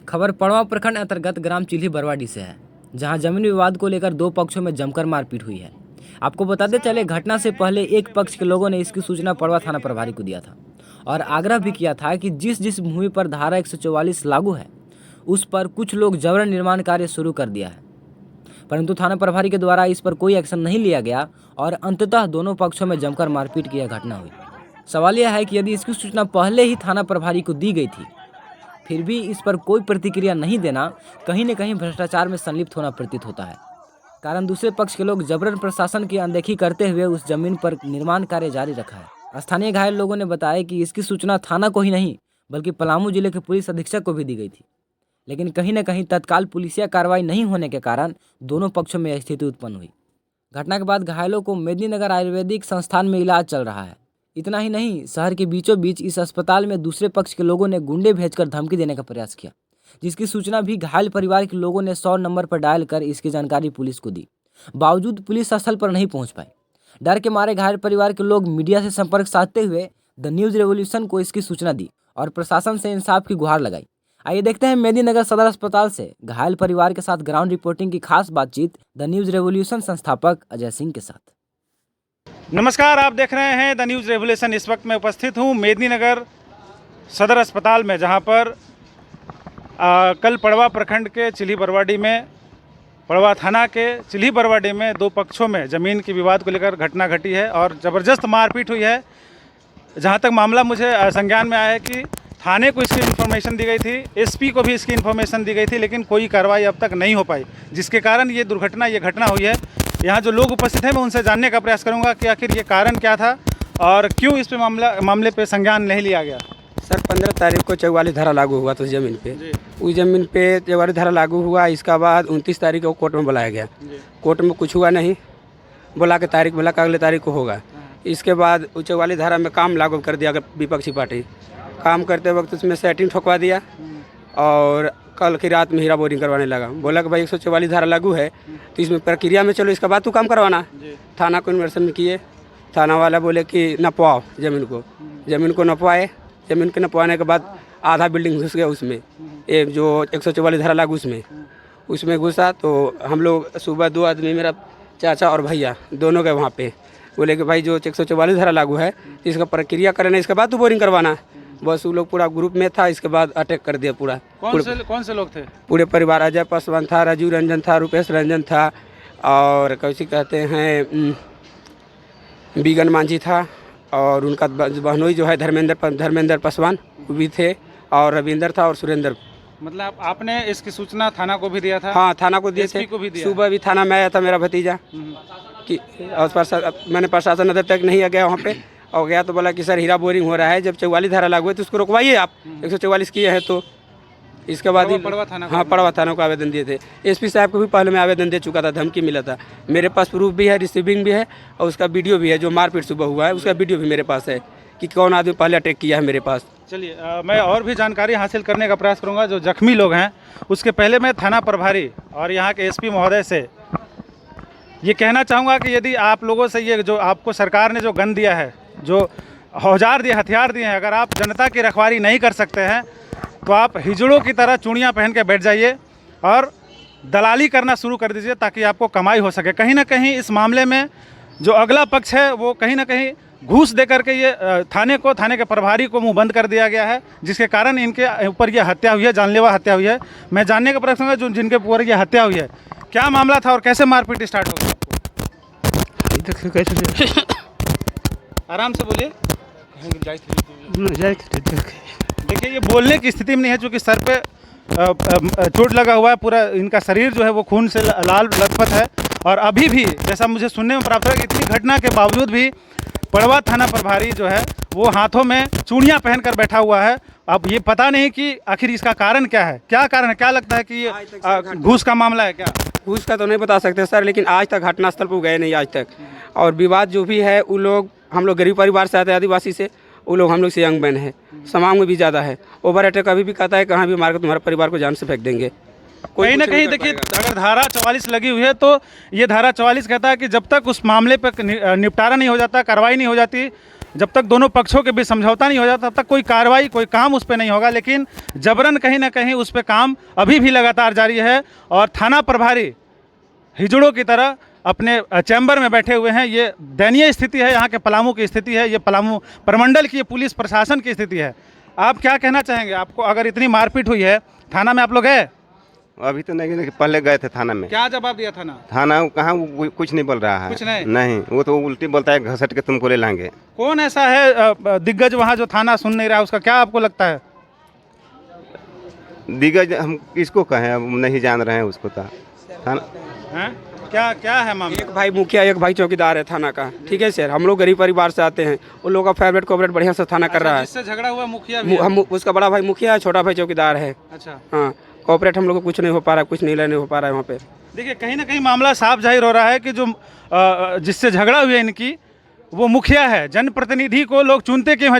खबर पड़वा प्रखंड अंतर्गत ग्राम चिल्ही बरवाडी से है, जहां जमीन विवाद को लेकर दो पक्षों में जमकर मारपीट हुई है। आपको बताते चले, घटना से पहले एक पक्ष के लोगों ने इसकी सूचना पड़वा थाना प्रभारी को दिया था और आग्रह भी किया था कि जिस जिस भूमि पर धारा 144 लागू है उस पर कुछ लोग जबरन निर्माण कार्य शुरू कर दिया है, परंतु थाना प्रभारी के द्वारा इस पर कोई एक्शन नहीं लिया गया और अंततः दोनों पक्षों में जमकर मारपीट की यह घटना हुई। सवाल यह है कि यदि इसकी सूचना पहले ही थाना प्रभारी को दी गई थी, फिर भी इस पर कोई प्रतिक्रिया नहीं देना कहीं न कहीं भ्रष्टाचार में संलिप्त होना प्रतीत होता है। कारण दूसरे पक्ष के लोग जबरन प्रशासन की अनदेखी करते हुए उस जमीन पर निर्माण कार्य जारी रखा है। स्थानीय घायल लोगों ने बताया कि इसकी सूचना थाना को ही नहीं बल्कि पलामू जिले के पुलिस अधीक्षक को भी दी गई थी, लेकिन कहीं न कहीं तत्काल पुलिसिया कार्रवाई नहीं होने के कारण दोनों पक्षों में यह स्थिति उत्पन्न हुई। घटना के बाद घायलों को मेदिनीनगर आयुर्वेदिक संस्थान में इलाज चल रहा है। इतना ही नहीं, शहर के बीचों बीच इस अस्पताल में दूसरे पक्ष के लोगों ने गुंडे भेजकर धमकी देने का प्रयास किया, जिसकी सूचना भी घायल परिवार के लोगों ने 100 नंबर पर डायल कर इसकी जानकारी पुलिस को दी। बावजूद पुलिस स्थल पर नहीं पहुंच पाई। डर के मारे घायल परिवार के लोग मीडिया से संपर्क साधते हुए द न्यूज रेवोल्यूशन को इसकी सूचना दी और प्रशासन से इंसाफ की गुहार लगाई। आइए देखते हैं मेदिनीनगर सदर अस्पताल से घायल परिवार के साथ ग्राउंड रिपोर्टिंग की खास बातचीत द न्यूज रेवोल्यूशन संस्थापक अजय सिंह के साथ। नमस्कार, आप देख रहे हैं द न्यूज़ रेवोल्यूशन। इस वक्त मैं उपस्थित हूं मेदिनीनगर सदर अस्पताल में, जहां पर कल पड़वा प्रखंड के चिल्ही बरवाडी में, पड़वा थाना के चिल्ही बरवाडी में दो पक्षों में ज़मीन के विवाद को लेकर घटना घटी है और ज़बरदस्त मारपीट हुई है। जहां तक मामला मुझे संज्ञान में आया है कि थाने को इसकी इन्फॉर्मेशन दी गई थी, एसपी को भी इसकी इन्फॉर्मेशन दी गई थी, लेकिन कोई कार्रवाई अब तक नहीं हो पाई, जिसके कारण ये घटना हुई है। यहाँ जो लोग उपस्थित हैं मैं उनसे जानने का प्रयास करूंगा कि आखिर ये कारण क्या था और क्यों इस पे मामले पे संज्ञान नहीं लिया गया। सर 15 तारीख को 44 धारा लागू हुआ था उस ज़मीन पे। उस ज़मीन पे 44 धारा लागू हुआ। इसका बाद 29 तारीख को कोर्ट में बुलाया गया। कोर्ट में कुछ हुआ नहीं, बोला कि तारीख बोला कि अगले तारीख को होगा। इसके बाद 44 धारा में काम लागू कर दिया विपक्षी पार्टी। काम करते वक्त उसमें सेटिंग ठोकवा दिया और कल की रात में हीरा बोरिंग करवाने लगा। बोला कि भाई 144 धारा लागू है तो इसमें प्रक्रिया में चलो, इसके बाद तू काम करवाना। थाना को इन्वर्सन किए। थाना वाला बोले कि नपवाओ ज़मीन को नपवाए। ज़मीन के नपवाने के बाद आधा बिल्डिंग घुस गया उसमें, ये जो 144 धारा लागू उसमें घुसा। तो हम लोग सुबह 2 आदमी, मेरा चाचा और भैया दोनों गए वहाँ पे। बोले कि भाई जो 144 धारा लागू है इसका प्रक्रिया करना, इसके बाद तू बोरिंग करवाना। बस वो लोग पूरा ग्रुप में था। इसके बाद अटैक कर दिया पूरा। कौन से लोग थे? पूरे परिवार। अजय पासवान था, राजीव रंजन था, रुपेश रंजन था और कैसी कहते हैं बीगन मांझी था और उनका बहनोई जो है धर्मेंद्र पासवान भी थे और रविंदर था और सुरेंद्र। मतलब आपने इसकी सूचना थाना को भी दिया था? हाँ, थाना को दिए थे। सुबह भी थाना में आया था मेरा भतीजा कि और मैंने प्रशासन अदर तक नहीं गया वहाँ पे और गया तो बोला कि सर हीरा बोरिंग हो रहा है, जब 44 धारा लागू है तो उसको रुकवाइए आप। 144 किए हैं तो इसके बाद ही पड़वा थाना को आवेदन दिए थे। एसपी साहब को भी पहले मैं आवेदन दे चुका था, धमकी मिला था। मेरे पास प्रूफ भी है, रिसीविंग भी है और उसका वीडियो भी है। जो मारपीट सुबह हुआ है उसका वीडियो भी मेरे पास है कि कौन आदमी पहले अटैक किया है मेरे पास। चलिए, मैं और भी जानकारी हासिल करने का प्रयास करूँगा। जो जख्मी लोग हैं उसके पहले मैं थाना प्रभारी और यहाँ के एसपी महोदय से ये कहना चाहूँगा कि यदि आप लोगों से ये जो आपको सरकार ने जो गन दिया है, जो औजार दिए, हथियार दिए हैं, अगर आप जनता की रखवाली नहीं कर सकते हैं तो आप हिजड़ों की तरह चूड़ियाँ पहन के बैठ जाइए और दलाली करना शुरू कर दीजिए ताकि आपको कमाई हो सके। कहीं ना कहीं इस मामले में जो अगला पक्ष है वो कहीं ना कहीं घूस दे करके ये थाने के प्रभारी को मुंह बंद कर दिया गया है, जिसके कारण इनके ऊपर ये हत्या हुई है, जानलेवा हत्या हुई है। मैं जानने का प्रयास करूँगा जो जिनके ऊपर ये हत्या हुई है क्या मामला था और कैसे मारपीट स्टार्ट हो गया। आराम से बोलिए। देखिए, ये बोलने की स्थिति में नहीं है क्योंकि सर पे चोट लगा हुआ है। पूरा इनका शरीर जो है वो खून से लाल लथपथ है और अभी भी जैसा मुझे सुनने में प्राप्त हुआ कि इतनी घटना के बावजूद भी पड़वा थाना प्रभारी जो है वो हाथों में चूड़ियाँ पहनकर बैठा हुआ है। अब ये पता नहीं कि आखिर इसका कारण क्या है। क्या कारण है? क्या लगता है कि ये घूस का मामला है? क्या घूस का तो नहीं बता सकते सर, लेकिन आज तक घटनास्थल पर गए नहीं आज तक। और विवाद जो भी है वो लोग, हम लोग गरीब परिवार से आते हैं, आदिवासी से, वो लोग हम लोग से यंग मैन है, समांग में भी ज़्यादा है। ओवर अटैक अभी भी कहता है कहाँ भी मार कर तुम्हारे परिवार को जान से फेंक देंगे। कहीं ना कहीं देखिए, अगर धारा 44 लगी हुई है तो ये धारा 44 कहता है कि जब तक उस मामले पर निपटारा नहीं हो जाता, कार्रवाई नहीं हो जाती, जब तक दोनों पक्षों के बीच समझौता नहीं हो जाता तब तक कोई कार्रवाई, कोई काम उस पर नहीं होगा। लेकिन जबरन कहीं ना कहीं उस पर काम अभी भी लगातार जारी है और थाना प्रभारी हिजड़ों की तरह अपने चैम्बर में बैठे हुए हैं। ये दयनीय स्थिति है, यहाँ के पलामू की स्थिति है, ये पलामू प्रमंडल की, ये पुलिस प्रशासन की स्थिति है। आप क्या कहना चाहेंगे? आपको अगर इतनी मारपीट हुई है, थाना में आप लोग गए? अभी तो नहीं, पहले गए थे थाना में। क्या जवाब दिया थाना? थाना कहाँ, वो कुछ नहीं बोल रहा है। कुछ नहीं? नहीं, वो तो उल्टी बोलता है, घसट के तुमको ले लाएंगे। कौन ऐसा है दिग्गज वहाँ जो थाना सुन नहीं रहा है? उसका क्या आपको लगता है? दिग्गज हम किसको कहें, अब नहीं जान रहे हैं उसको। तो थाना हैं? क्या क्या है मामला? एक भाई मुखिया, एक भाई चौकीदार है थाना का। ठीक है सर, हम लोग गरीब परिवार से आते हैं। उन लोगों का फेवरेट कोऑपरेट बढ़िया से थाना कर रहा है। जिससे झगड़ा हुआ मुखिया भी है? हम उसका बड़ा भाई मुखिया है, छोटा भाई चौकीदार है। अच्छा, हाँ, कोऑपरेट हम लोग को कुछ नहीं हो पा रहा है, कुछ नहीं लेने हो पा रहा है वहाँ पे। देखिए कहीं ना कहीं मामला साफ जाहिर हो रहा है कि जो जिससे झगड़ा हुई है इनकी, वो मुखिया है। जनप्रतिनिधि को लोग चुनते क्यों है?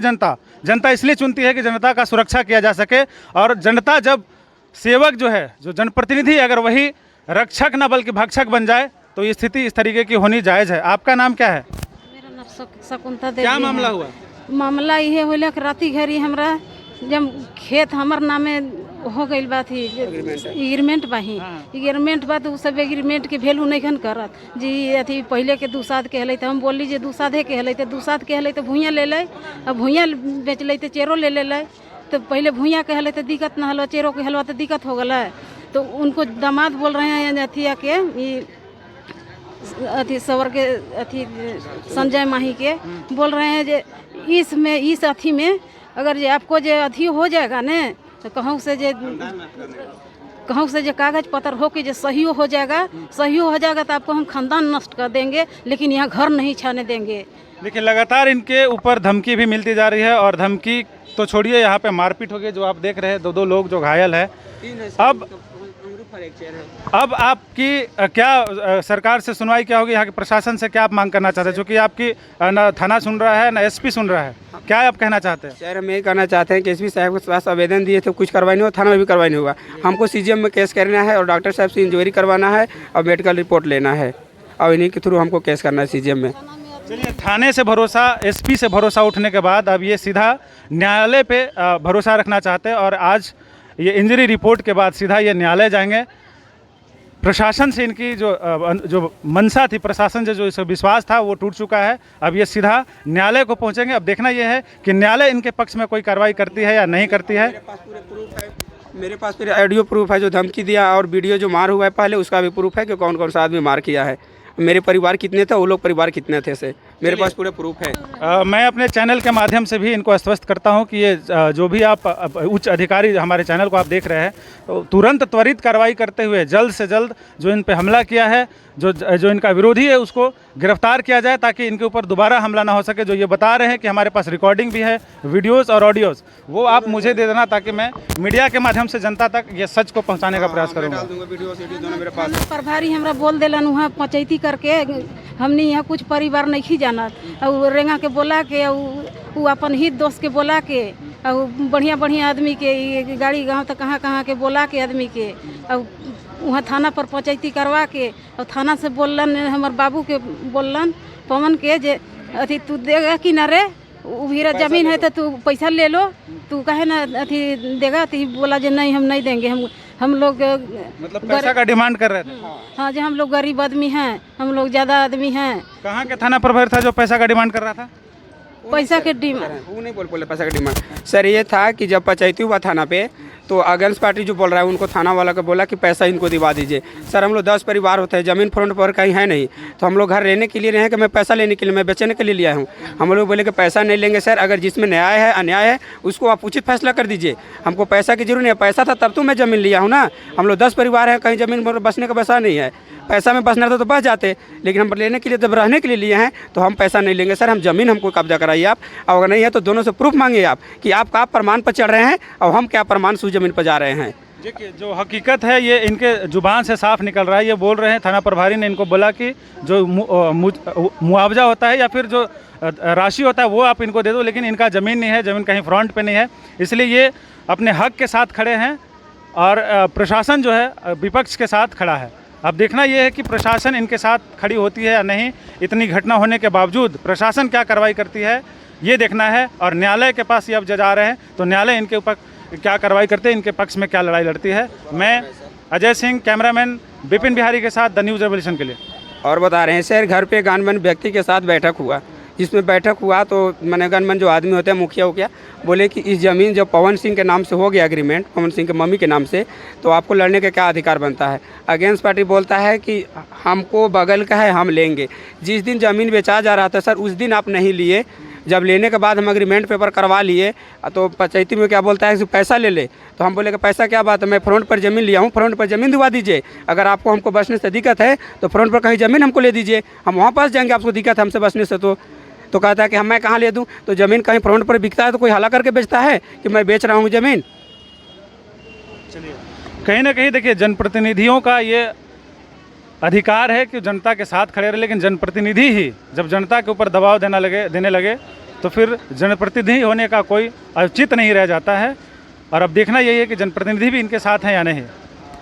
जनता इसलिए चुनती है कि जनता का सुरक्षा किया जा सके। और जनता जब सेवक जो है, जो जनप्रतिनिधि, अगर वही रक्षक न बल्कि भक्षक बन जाए तो ये स्थिति इस तरीके की होनी जायज़ है। आपका नाम क्या है? मेरा नाम शकुंतला देवी। क्या मामला हुआ? मामला ये होला कि राती घरी हमरा जब खेत हमर नामे हो गई बात ही एग्रीमेंट बाही एग्रीमेंट बात उ सब एग्रीमेंट के वैल्यू नहीं खन करत जी। अथी पहले के दूसाद के हलै तो हम बोली जे दूसादे के हलै तो दूसाद के हलै तो भूइयाँ ले लै, अब भूइयाँ बेच लै तो चेरो ले लै। तो पहले भूइयाँ के हलै तो दिक्कत ना हलो, चेरो के हलवा तो दिक्कत हो गला। तो उनको दामाद बोल रहे हैं अथिया के अथी सवर के अथी संजय माही के बोल रहे हैं जे इसमें इस अथी में अगर जे आपको जे अथी हो जाएगा न तो कहूँ से जे कागज पत्र हो के जे सही हो जाएगा तो आपको हम खानदान नष्ट कर देंगे, लेकिन यहाँ घर नहीं छाने देंगे। देखिए लगातार इनके ऊपर धमकी भी मिलती जा रही है और धमकी तो छोड़िए, यहाँ पे मारपीट हो गई। जो आप देख रहे हैं, दो लोग जो घायल है। अब आपकी क्या सरकार से सुनवाई क्या होगी? यहाँ के प्रशासन से क्या आप मांग करना चाहते हैं? चूँकि आपकी ना थाना सुन रहा है ना एसपी सुन रहा है, क्या आप कहना चाहते हैं? सर हम यही कहना चाहते हैं कि एसपी साहब के पास आवेदन दिए थे, कुछ करवाई नहीं हो, थाना में भी करवाई नहीं हुआ। हमको सीजीएम में केस करना है और डॉक्टर साहब से इंक्वायरी करवाना है और मेडिकल रिपोर्ट लेना है और इन्हीं के थ्रू हमको केस करना है सीजीएम में। चलिए, थाने से भरोसा, एसपी से भरोसा उठने के बाद अब ये सीधा न्यायालय पे भरोसा रखना चाहते हैं और आज ये इंजरी रिपोर्ट के बाद सीधा ये न्यायालय जाएंगे। प्रशासन से इनकी जो मंशा थी, प्रशासन से जो इस विश्वास था वो टूट चुका है। अब ये सीधा न्यायालय को पहुंचेंगे। अब देखना ये है कि न्यायालय इनके पक्ष में कोई कार्रवाई करती है या नहीं करती है। मेरे पास फिर ऑडियो प्रूफ है, जो धमकी दिया और वीडियो जो मार हुआ है पहले, उसका भी प्रूफ है कि कौन कौन सा आदमी मार किया है, मेरे परिवार कितने थे, वो लोग परिवार कितने थे से मेरे पास पूरे प्रूफ है। मैं अपने चैनल के माध्यम से भी इनको आश्वस्त करता हूं कि ये जो भी आप उच्च अधिकारी हमारे चैनल को आप देख रहे हैं, तो तुरंत त्वरित कार्रवाई करते हुए जल्द से जल्द जो इन पे हमला किया है, जो इनका विरोधी है, उसको गिरफ्तार किया जाए ताकि इनके ऊपर दोबारा हमला ना हो सके। जो ये बता रहे हैं कि हमारे पास रिकॉर्डिंग भी है, वीडियोज़ और ऑडियोज़, वो आप मुझे दे देना ताकि मैं मीडिया के माध्यम से जनता तक ये सच को पहुँचाने का प्रयास करूँगा। प्रभारी हमरा बोल दिलन वहाँ पंचायती करके हमने यहाँ कुछ परिवार नहीं जानत और रेंगा के बोला के वो अपन हित दोस्त के बोला के और बढ़िया आदमी के गाड़ी गाँव तक कहाँ के बोला के आदमी के और वहाँ थाना पर पंचायती करवा के और थाना से बोलन हमार बाबू के बोलन पवन के जे अथी तू देगा कि ना रे, उभीरा जमीन है तो तू पैसा ले लो, तू कहे ना अथी देगा, तो बोला जे नहीं हम नहीं देंगे। हम लोग मतलब पैसा का डिमांड कर रहे थे? हाँ, जो हम लोग गरीब आदमी हैं, हम लोग ज़्यादा आदमी हैं। कहाँ के थाना प्रभारी था जो पैसा का डिमांड कर रहा था? पैसा के डिमांड वो नहीं बोले पैसा का डिमांड। सर ये था कि जब पंचायती हुआ थाना पे तो अगेंस्ट पार्टी जो बोल रहा है उनको थाना वाला को बोला कि पैसा इनको दिवा दीजिए। सर हम लोग 10 परिवार होते हैं, ज़मीन फ्रंट पर कहीं है नहीं, तो हम लोग घर रहने के लिए रहे कि मैं पैसा लेने के लिए, मैं बेचने के लिए लिया हूँ। हम लोग बोले कि पैसा नहीं लेंगे सर, अगर जिसमें न्याय है अन्याय है उसको आप उचित फैसला कर दीजिए, हमको पैसा की जरूरत नहीं है। पैसा था तब तो मैं ज़मीन लिया हूँ ना। हम लोग 10 परिवार हैं, कहीं ज़मीन बसने का पैसा नहीं है। पैसा में बसना था तो बस जाते, लेकिन हम लेने के लिए जब रहने के लिए लिए हैं तो हम पैसा नहीं लेंगे सर, हम ज़मीन हमको कब्जा कराइए आप, और अगर नहीं है तो दोनों से प्रूफ मांगिए आप कि आप प्रमाण पर चढ़ रहे हैं और हम क्या प्रमाण से ज़मीन पर जा रहे हैं। देखिए जो हकीकत है ये इनके जुबान से साफ निकल रहा है। ये बोल रहे हैं, थाना प्रभारी ने इनको बोला कि जो मुआवजा होता है या फिर जो राशि होता है वो आप इनको दे दो, लेकिन इनका ज़मीन नहीं है, ज़मीन कहीं फ्रंट पे नहीं है, इसलिए ये अपने हक के साथ खड़े हैं और प्रशासन जो है विपक्ष के साथ खड़ा है। अब देखना ये है कि प्रशासन इनके साथ खड़ी होती है या नहीं। इतनी घटना होने के बावजूद प्रशासन क्या कार्रवाई करती है, ये देखना है। और न्यायालय के पास ये अब जज आ रहे हैं, तो न्यायालय इनके ऊपर क्या कार्रवाई करते हैं, इनके पक्ष में क्या लड़ाई लड़ती है। मैं अजय सिंह, कैमरामैन विपिन बिहारी के साथ, द न्यूज़ रेवोल्यूशन के लिए। और बता रहे हैं सर, घर पे गनमैन व्यक्ति के साथ बैठक हुआ, जिसमें बैठक हुआ तो मैंने गनमैन जो आदमी होते हैं, मुखिया हो गया, बोले कि इस ज़मीन जब पवन सिंह के नाम से हो गया एग्रीमेंट, पवन सिंह के मम्मी के नाम से, तो आपको लड़ने का क्या अधिकार बनता है। अगेंस्ट पार्टी बोलता है कि हमको बगल का है, हम लेंगे। जिस दिन ज़मीन बेचा जा रहा था सर, उस दिन आप नहीं लिए। जब लेने के बाद हम एग्रीमेंट पेपर करवा लिए तो पंचायती में क्या बोलता है कि पैसा ले ले। तो हम बोले कि पैसा क्या बात है, मैं फ्रंट पर ज़मीन लिया हूँ, फ्रंट पर ज़मीन दिवा दीजिए। अगर आपको हमको बसने से दिक्कत है तो फ्रंट पर कहीं ज़मीन हमको ले दीजिए, हम वहाँ पास जाएंगे। आपको दिक्कत है हमसे बसने से तो कहता है कि हम मैं कहाँ ले दूँ। तो ज़मीन कहीं फ्रंट पर बिकता है तो कोई हला करके बेचता है कि मैं बेच रहा हूँ ज़मीन। चलिए, कहीं ना कहीं देखिए, जनप्रतिनिधियों का ये अधिकार है कि जनता के साथ खड़े रहे, लेकिन जनप्रतिनिधि ही जब जनता के ऊपर दबाव देने लगे तो फिर जनप्रतिनिधि होने का कोई औचित्य नहीं रह जाता है। और अब देखना यही है कि जनप्रतिनिधि भी इनके साथ हैं या नहीं।